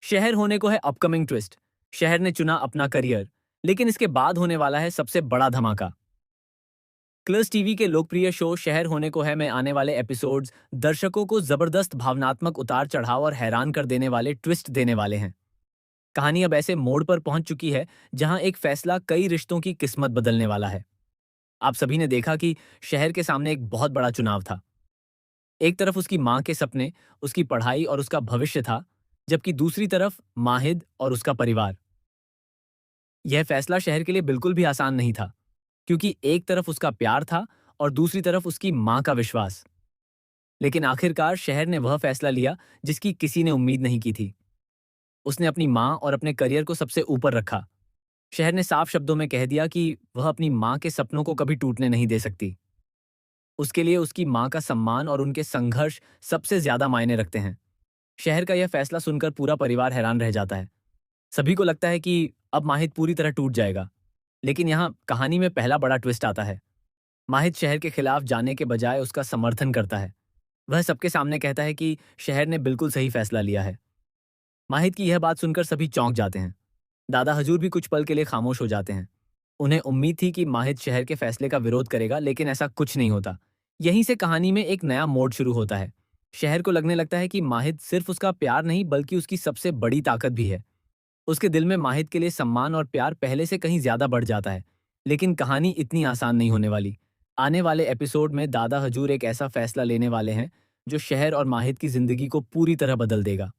शहर होने को है अपकमिंग ट्विस्ट। शहर ने चुना अपना करियर, लेकिन इसके बाद होने वाला है सबसे बड़ा धमाका। क्लर्स टीवी के लोकप्रिय शो शहर होने को है में आने वाले एपिसोड्स दर्शकों को जबरदस्त भावनात्मक उतार चढ़ाव और हैरान कर देने वाले ट्विस्ट देने वाले हैं। कहानी अब ऐसे मोड़ पर पहुंच चुकी है जहां एक फैसला कई रिश्तों की किस्मत बदलने वाला है। आप सभी ने देखा कि शहर के सामने एक बहुत बड़ा चुनाव था। एक तरफ उसकी मां के सपने, उसकी पढ़ाई और उसका भविष्य था, जबकि दूसरी तरफ माहिद और उसका परिवार। यह फैसला शहर के लिए बिल्कुल भी आसान नहीं था, क्योंकि एक तरफ उसका प्यार था और दूसरी तरफ उसकी मां का विश्वास। लेकिन आखिरकार शहर ने वह फैसला लिया जिसकी किसी ने उम्मीद नहीं की थी। उसने अपनी मां और अपने करियर को सबसे ऊपर रखा। शहर ने साफ शब्दों में कह दिया कि वह अपनी मां के सपनों को कभी टूटने नहीं दे सकती। उसके लिए उसकी मां का सम्मान और उनके संघर्ष सबसे ज्यादा मायने रखते हैं। शहर का यह फैसला सुनकर पूरा परिवार हैरान रह जाता है। सभी को लगता है कि अब माहिद पूरी तरह टूट जाएगा। लेकिन यहाँ कहानी में पहला बड़ा ट्विस्ट आता है। माहिद शहर के खिलाफ जाने के बजाय उसका समर्थन करता है। वह सबके सामने कहता है कि शहर ने बिल्कुल सही फैसला लिया है। माहिद की यह बात सुनकर सभी चौंक जाते हैं। दादा हजूर भी कुछ पल के लिए खामोश हो जाते हैं। उन्हें उम्मीद थी कि माहिद शहर के फैसले का विरोध करेगा, लेकिन ऐसा कुछ नहीं होता। यहीं से कहानी में एक नया मोड़ शुरू होता है। शहर को लगने लगता है कि माहिद सिर्फ उसका प्यार नहीं बल्कि उसकी सबसे बड़ी ताकत भी है। उसके दिल में माहिद के लिए सम्मान और प्यार पहले से कहीं ज्यादा बढ़ जाता है। लेकिन कहानी इतनी आसान नहीं होने वाली। आने वाले एपिसोड में दादा हजूर एक ऐसा फैसला लेने वाले हैं जो शहर और माहिद की जिंदगी को पूरी तरह बदल देगा।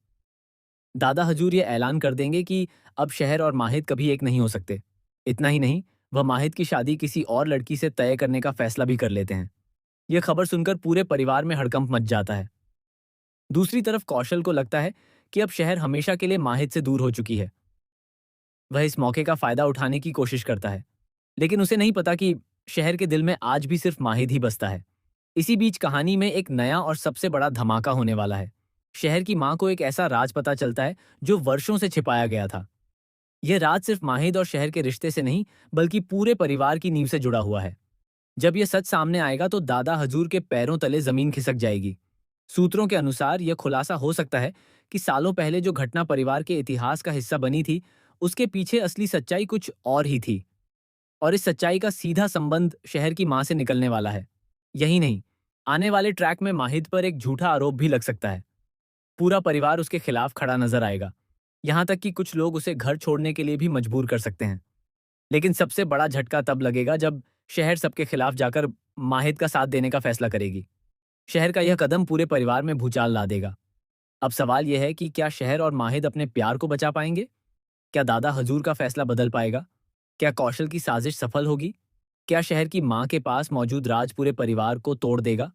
दादा हजूर ये ऐलान कर देंगे कि अब शहर और माहिद कभी एक नहीं हो सकते। इतना ही नहीं, वह माहिद की शादी किसी और लड़की से तय करने का फैसला भी कर लेते हैं। यह खबर सुनकर पूरे परिवार में हड़कंप मच जाता है। दूसरी तरफ कौशल को लगता है कि अब शहर हमेशा के लिए माहिद से दूर हो चुकी है। वह इस मौके का फायदा उठाने की कोशिश करता है, लेकिन उसे नहीं पता कि शहर के दिल में आज भी सिर्फ माहिद ही बसता है। इसी बीच कहानी में एक नया और सबसे बड़ा धमाका होने वाला है। शहर की मां को एक ऐसा राज पता चलता है जो वर्षों से छिपाया गया था। यह राज सिर्फ माहिद और शहर के रिश्ते से नहीं बल्कि पूरे परिवार की नींव से जुड़ा हुआ है। जब यह सच सामने आएगा तो दादा हजूर के पैरों तले जमीन खिसक जाएगी। सूत्रों के अनुसार यह खुलासा हो सकता है कि सालों पहले जो घटना परिवार के इतिहास का हिस्सा बनी थी, उसके पीछे असली सच्चाई कुछ और ही थी। और इस सच्चाई का सीधा संबंध शहर की मां से निकलने वाला है। यही नहीं, आने वाले ट्रैक में माहिद पर एक झूठा आरोप भी लग सकता है। पूरा परिवार उसके खिलाफ खड़ा नजर आएगा। यहां तक कि कुछ लोग उसे घर छोड़ने के लिए भी मजबूर कर सकते हैं। लेकिन सबसे बड़ा झटका तब लगेगा जब शहर सबके खिलाफ जाकर माहिद का साथ देने का फैसला करेगी। शहर का यह कदम पूरे परिवार में भूचाल ला देगा। अब सवाल यह है कि क्या शहर और माहिद अपने प्यार को बचा पाएंगे? क्या दादा हजूर का फैसला बदल पाएगा? क्या कौशल की साजिश सफल होगी? क्या शहर की मां के पास मौजूद राज पूरे परिवार को तोड़ देगा?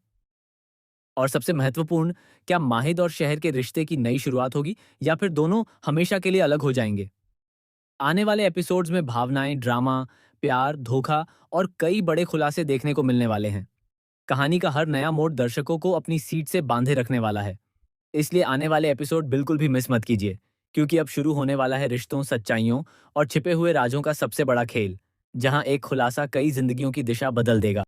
और सबसे महत्वपूर्ण, क्या माहिद और शहर के रिश्ते की नई शुरुआत होगी या फिर दोनों हमेशा के लिए अलग हो जाएंगे? आने वाले एपिसोड्स में भावनाएं, ड्रामा, प्यार, धोखा और कई बड़े खुलासे देखने को मिलने वाले हैं। कहानी का हर नया मोड़ दर्शकों को अपनी सीट से बांधे रखने वाला है। इसलिए आने वाले एपिसोड बिल्कुल भी मिस मत कीजिए, क्योंकि अब शुरू होने वाला है रिश्तों, सच्चाइयों और छिपे हुए राजों का सबसे बड़ा खेल, जहां एक खुलासा कई जिंदगियों की दिशा बदल देगा।